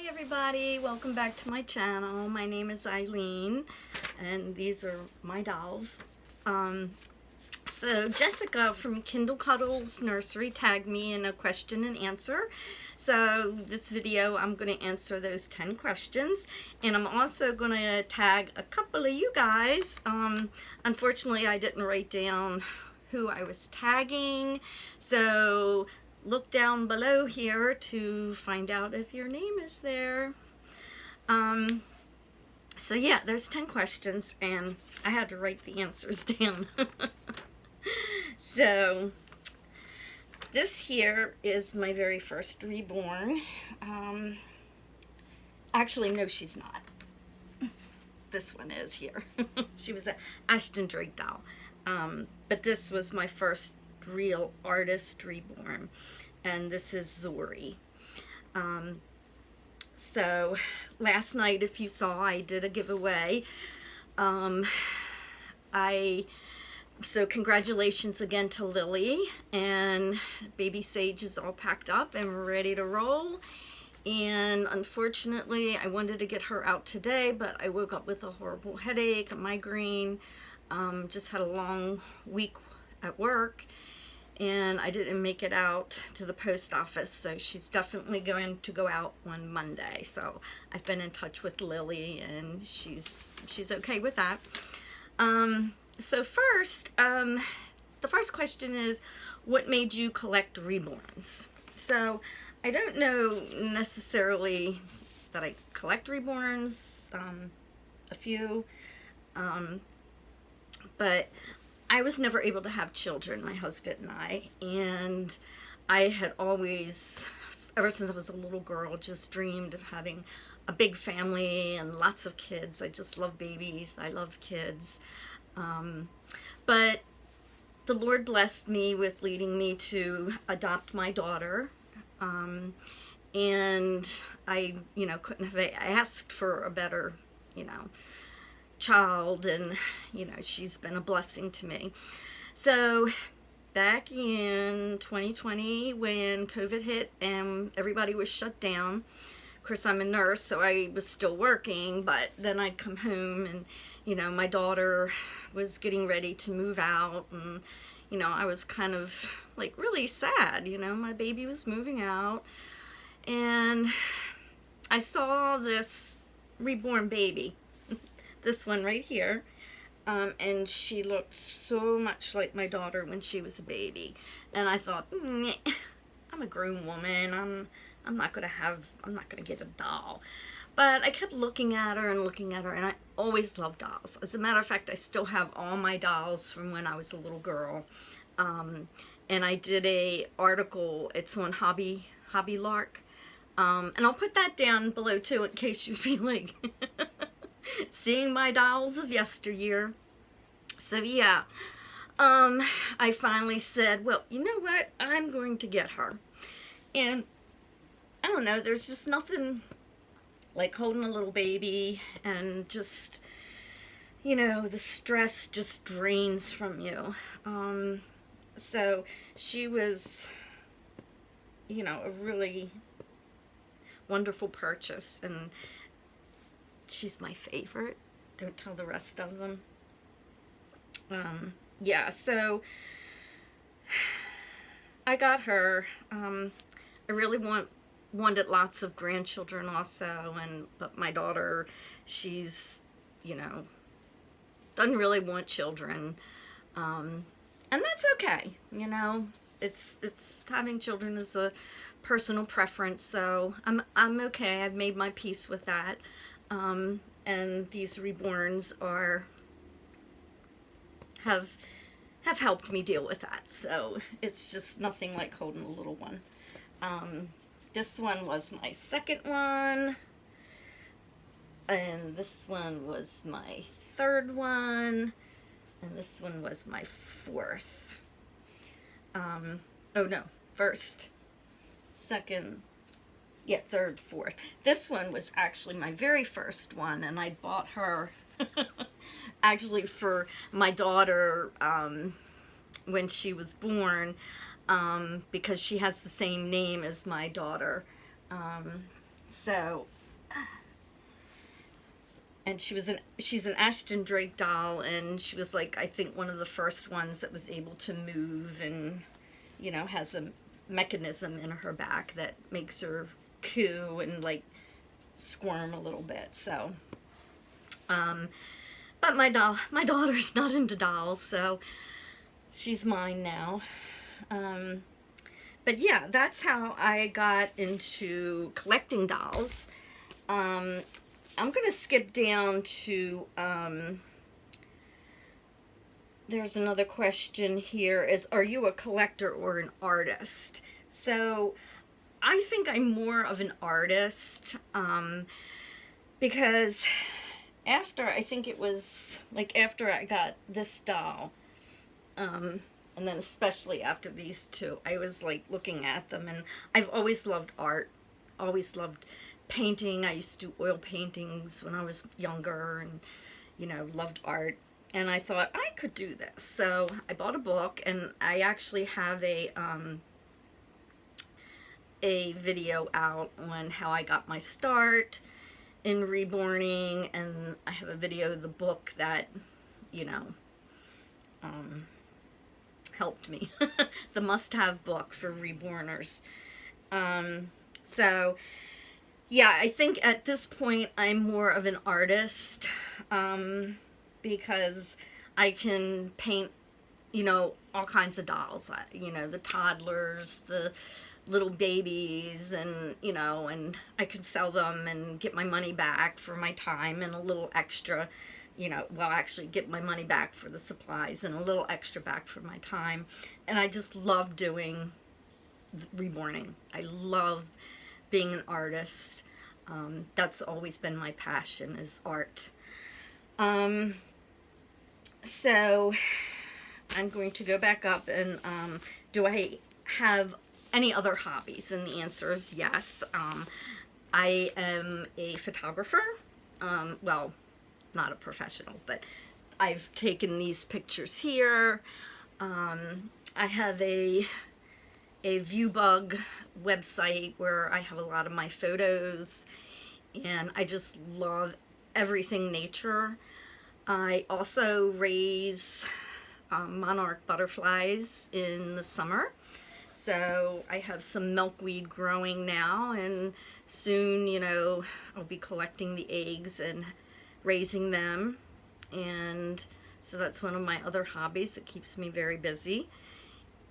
everybody, welcome back to my channel. My name is Eileen and these are my dolls. So Jessica from Kindle Cuddles Nursery tagged me in a question and answer. So this video I'm going to answer those 10 questions, and I'm also going to tag a couple of you guys. Unfortunately I didn't write down who I was tagging, so look down below here to find out if your name is there. So yeah, there's 10 questions and I had to write the answers down. So this here is my very first reborn. Actually, no, she's not. This one is here. She was an Ashton Drake doll. But this was my first real artist reborn, and this is Zori. So last night, if you saw, I did a giveaway. So congratulations again to Lily, and baby Sage is all packed up and ready to roll. And unfortunately I wanted to get her out today, but I woke up with a horrible headache, a migraine, just had a long week at work, and I didn't make it out to the post office, so she's definitely going to go out on Monday. So I've been in touch with Lily and she's okay with that. So first, the first question is, what made you collect reborns? So I don't know necessarily that I collect reborns, a few, but I was never able to have children, my husband and and I had always, ever since I was a little girl, just dreamed of having a big family and lots of kids. I just love babies, I love kids. But the Lord blessed me with leading me to adopt my daughter, and I, couldn't have asked for a better, child, and, she's been a blessing to me. So back in 2020, when COVID hit and everybody was shut down, of course I'm a nurse, so I was still working, but then I'd come home and, my daughter was getting ready to move out, and, I was kind of like really sad, my baby was moving out, and I saw this reborn baby, this one right here, and she looked so much like my daughter when she was a baby, and I thought, I'm a grown woman, I'm not gonna get a doll. But I kept looking at her, and I always loved dolls. As a matter of fact, I still have all my dolls from when I was a little girl. And I did a article, it's on Hobby Lark. And I'll put that down below too in case you feel like seeing my dolls of yesteryear. So yeah, I finally said, well, you know what? I'm going to get her. And I don't know, there's just nothing like holding a little baby and just, the stress just drains from you. So she was, a really wonderful purchase, and she's my favorite. Don't tell the rest of them. Yeah, so I got her. I really wanted lots of grandchildren also, but my daughter, she's, doesn't really want children, and that's okay. It's having children is a personal preference, so I'm okay. I've made my peace with that, and these reborns have helped me deal with that. So it's just nothing like holding a little one. This one was my second one, and this one was my third one, and this one was my fourth. Oh no, first, second, yeah, third, fourth. This one was actually my very first one, and I bought her actually for my daughter when she was born, because she has the same name as my daughter. So and she's an Ashton Drake doll, and she was like, I think one of the first ones that was able to move, and you know, has a mechanism in her back that makes her coo and like squirm a little bit. So but my daughter's not into dolls, so she's mine now. But yeah, that's how I got into collecting dolls. I'm gonna skip down to there's another question here, is are you a collector or an artist? So I think I'm more of an artist, because after, I think it was like after I got this doll, and then especially after these two, I was like looking at them, and I've always loved art, always loved painting. I used to do oil paintings when I was younger, and you know, loved art. And I thought I could do this. So I bought a book, and I actually have a video out on how I got my start in reborning, and I have a video of the book that, you know, helped me. The must-have book for reborners. So yeah, I think at this point I'm more of an artist, because I can paint, you know, all kinds of dolls, you know, the toddlers, the little babies, and, you know, and I can sell them and get my money back for my time, and a little extra, you know, well, actually get my money back for the supplies and a little extra back for my time. And I just love doing reborning. I love being an artist. That's always been my passion, is art. So I'm going to go back up, and do I have any other hobbies? And the answer is yes. I am a photographer. Well, not a professional, but I've taken these pictures here. I have a ViewBug website where I have a lot of my photos, and I just love everything nature. I also raise monarch butterflies in the summer. So I have some milkweed growing now, and soon, you know, I'll be collecting the eggs and raising them. And so that's one of my other hobbies that keeps me very busy.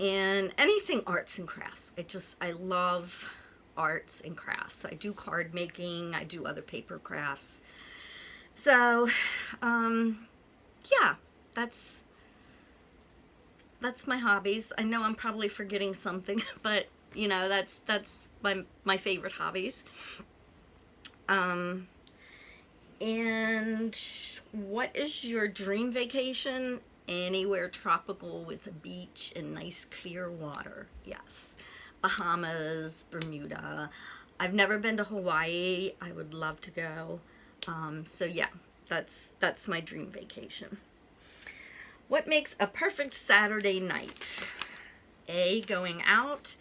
And anything arts and crafts. I love arts and crafts. I do card making, I do other paper crafts. So, yeah, that's my hobbies. I know I'm probably forgetting something, but you know, that's my favorite hobbies. And what is your dream vacation? Anywhere tropical with a beach and nice clear water. Yes. Bahamas, Bermuda. I've never been to Hawaii. I would love to go. So yeah, that's my dream vacation. What makes a perfect Saturday night? A, going out.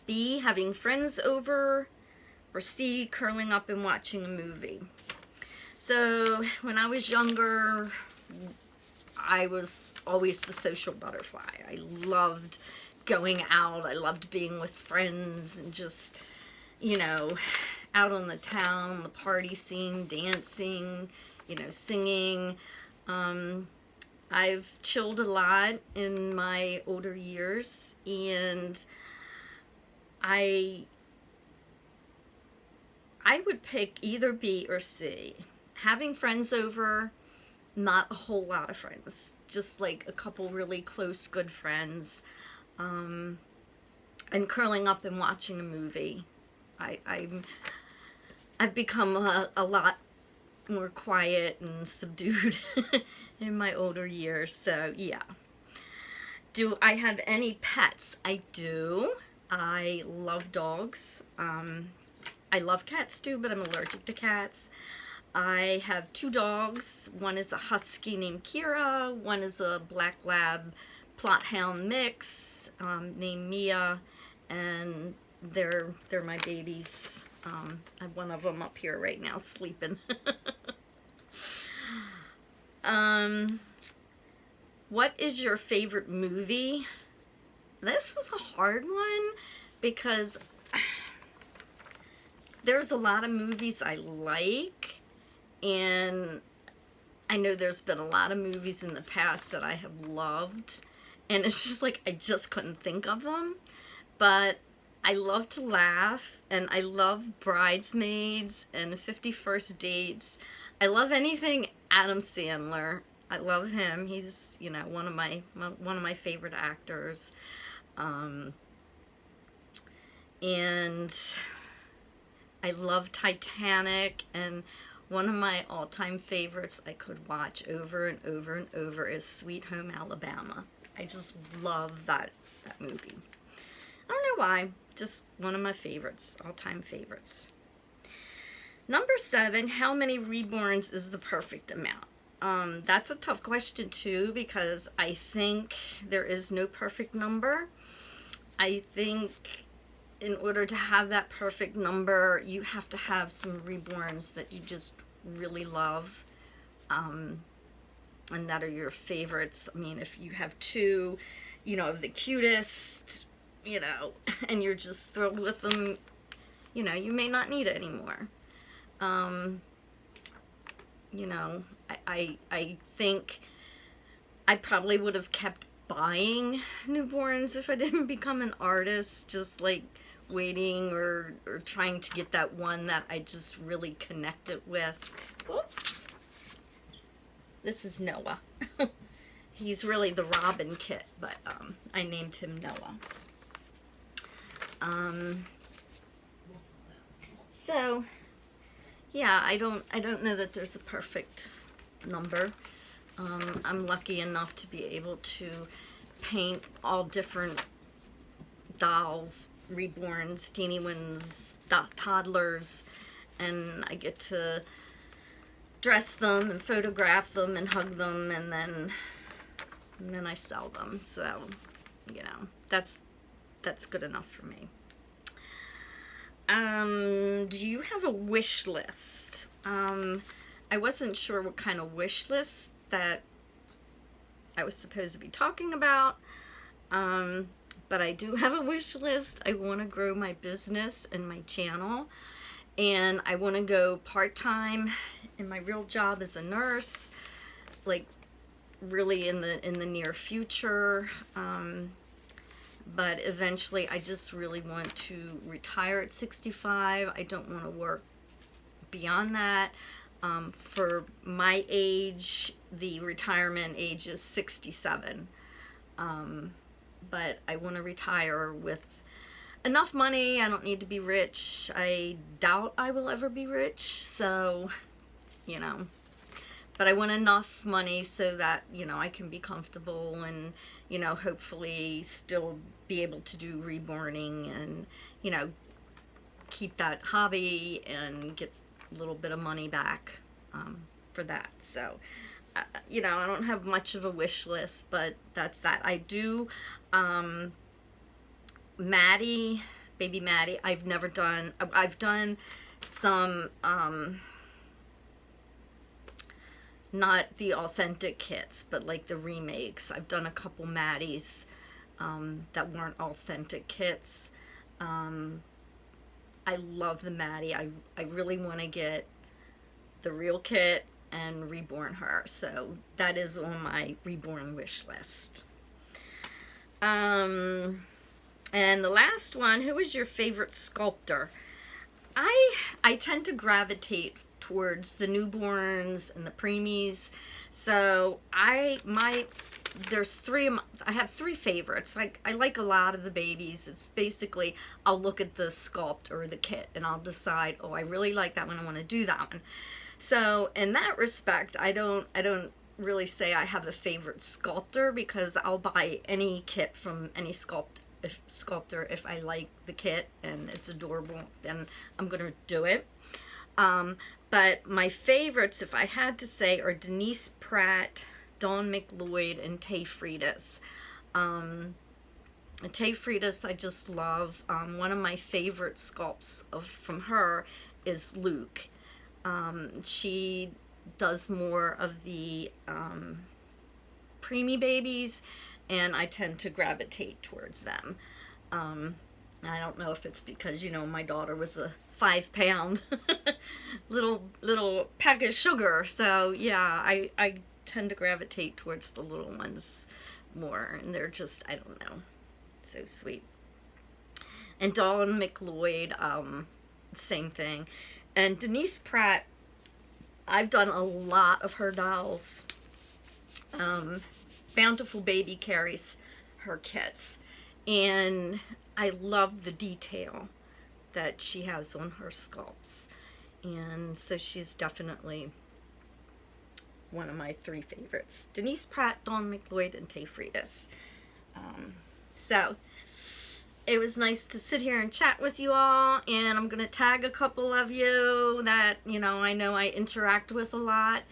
B, having friends over. Or C, curling up and watching a movie. So when I was younger, I was always the social butterfly. I loved going out. I loved being with friends and just, you know, out on the town, the party scene, dancing, you know, singing. I've chilled a lot in my older years, and I would pick either B or C. Having friends over, not a whole lot of friends, just like a couple really close, good friends, and curling up and watching a movie. I've become a lot more quiet and subdued in my older years, so yeah. Do I have any pets? I do. I love dogs. I love cats too, but I'm allergic to cats. I have two dogs. One is a husky named Kira. One is a black lab plot hound mix named Mia, and they're my babies. I have one of them up here right now sleeping. Um, what is your favorite movie? This was a hard one because there's a lot of movies I like, and I know there's been a lot of movies in the past that I have loved, and it's just like I just couldn't think of them. But I love to laugh, and I love Bridesmaids and 51st Dates. I love anything Adam Sandler. I love him. He's, you know, one of my favorite actors. And I love Titanic, and one of my all-time favorites I could watch over and over and over is Sweet Home Alabama. I just love that movie. I don't know why, just one of my favorites, all-time favorites. Number 7, how many reborns is the perfect amount? That's a tough question too, because I think there is no perfect number. I think in order to have that perfect number, you have to have some reborns that you just really love, and that are your favorites. I mean, if you have 2, you know, of the cutest, you know, and you're just thrilled with them, you know, you may not need it anymore. You know, I think I probably would have kept buying newborns if I didn't become an artist, just like waiting or trying to get that one that I just really connected with. Oops. This is Noah. He's really the Robin kit, but I named him Noah. So yeah, I don't know that there's a perfect number. I'm lucky enough to be able to paint all different dolls, reborns, teeny ones, toddlers, and I get to dress them and photograph them and hug them, and then I sell them. So, you know, that's good enough for me. Do you have a wish list? I wasn't sure what kind of wish list that I was supposed to be talking about, but I do have a wish list. I want to grow my business and my channel, and I want to go part-time in my real job as a nurse, like really in the near future. But eventually I just really want to retire at 65. I don't want to work beyond that. For my age, the retirement age is 67. But I want to retire with enough money. I don't need to be rich. I doubt I will ever be rich, so, you know. But I want enough money so that, you know, I can be comfortable and, you know, hopefully still be able to do reborning and, you know, keep that hobby and get a little bit of money back for that. So, you know, I don't have much of a wish list, but that's that. I do, Maddie, baby Maddie, I've done some, not the authentic kits, but like the remakes. I've done a couple Maddies that weren't authentic kits. I love the Maddie. I really want to get the real kit and reborn her. So that is on my reborn wish list. And the last one, who is your favorite sculptor? I tend to gravitate towards the newborns and the preemies. So I have 3 favorites. I like a lot of the babies. It's basically, I'll look at the sculpt or the kit and I'll decide, oh, I really like that one, I want to do that one. So in that respect, I don't really say I have a favorite sculptor, because I'll buy any kit from any sculptor if I like the kit and it's adorable, then I'm gonna do it. But my favorites, if I had to say, are Denise Pratt, Dawn McLeod, and Tay Freitas. Tay Freitas I just love. One of my favorite sculpts from her is Luke. She does more of the preemie babies, and I tend to gravitate towards them. I don't know if it's because, you know, my daughter was a 5-pound little pack of sugar, so yeah, I tend to gravitate towards the little ones more, and they're just, I don't know, so sweet. And Dawn McLeod, same thing. And Denise Pratt, I've done a lot of her dolls. Bountiful Baby carries her kits, and I love the detail that she has on her sculpts, and so she's definitely one of my 3 favorites. Denise Pratt, Dawn McLeod, and Tay Freitas. So it was nice to sit here and chat with you all, and I'm gonna tag a couple of you that, you know I interact with a lot,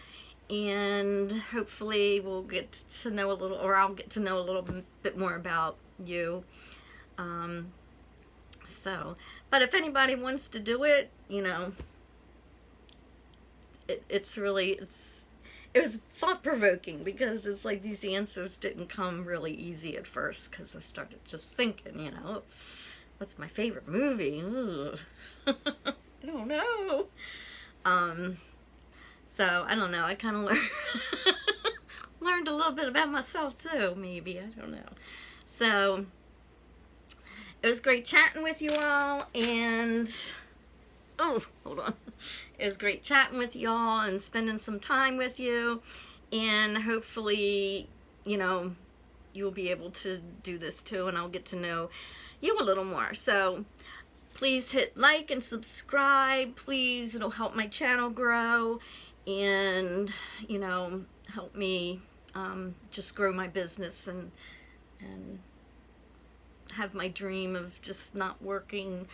and hopefully we'll get to know a little, or I'll get to know a little bit more about you. But if anybody wants to do it, you know, it was thought-provoking, because it's like these answers didn't come really easy at first, because I started just thinking, you know, what's my favorite movie? I don't know. So I don't know, I kind of learned a little bit about myself too, maybe, I don't know. So it was great chatting with you all, and oh, hold on. It was great chatting with you all and spending some time with you, and hopefully, you know, you'll be able to do this too, and I'll get to know you a little more. So please hit like and subscribe, please. It'll help my channel grow, and, you know, help me just grow my business and have my dream of just not working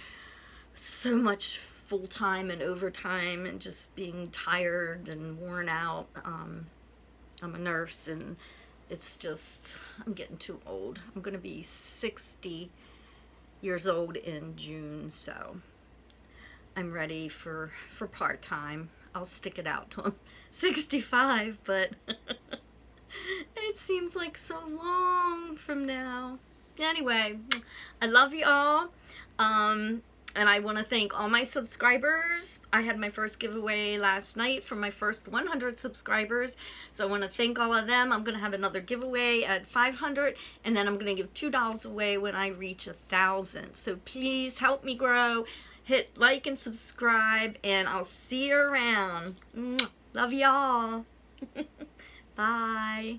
so much full-time and overtime and just being tired and worn out. I'm a nurse, and it's just, I'm getting too old. I'm gonna be 60 years old in June, so I'm ready for part-time. I'll stick it out till I'm 65, but it seems like so long from now. Anyway, I love you all, and I want to thank all my subscribers. I had my first giveaway last night for my first 100 subscribers, so I want to thank all of them. I'm going to have another giveaway at 500, and then I'm going to give $2 away when I reach 1,000. So please help me grow. Hit like and subscribe, and I'll see you around. Love y'all. Bye.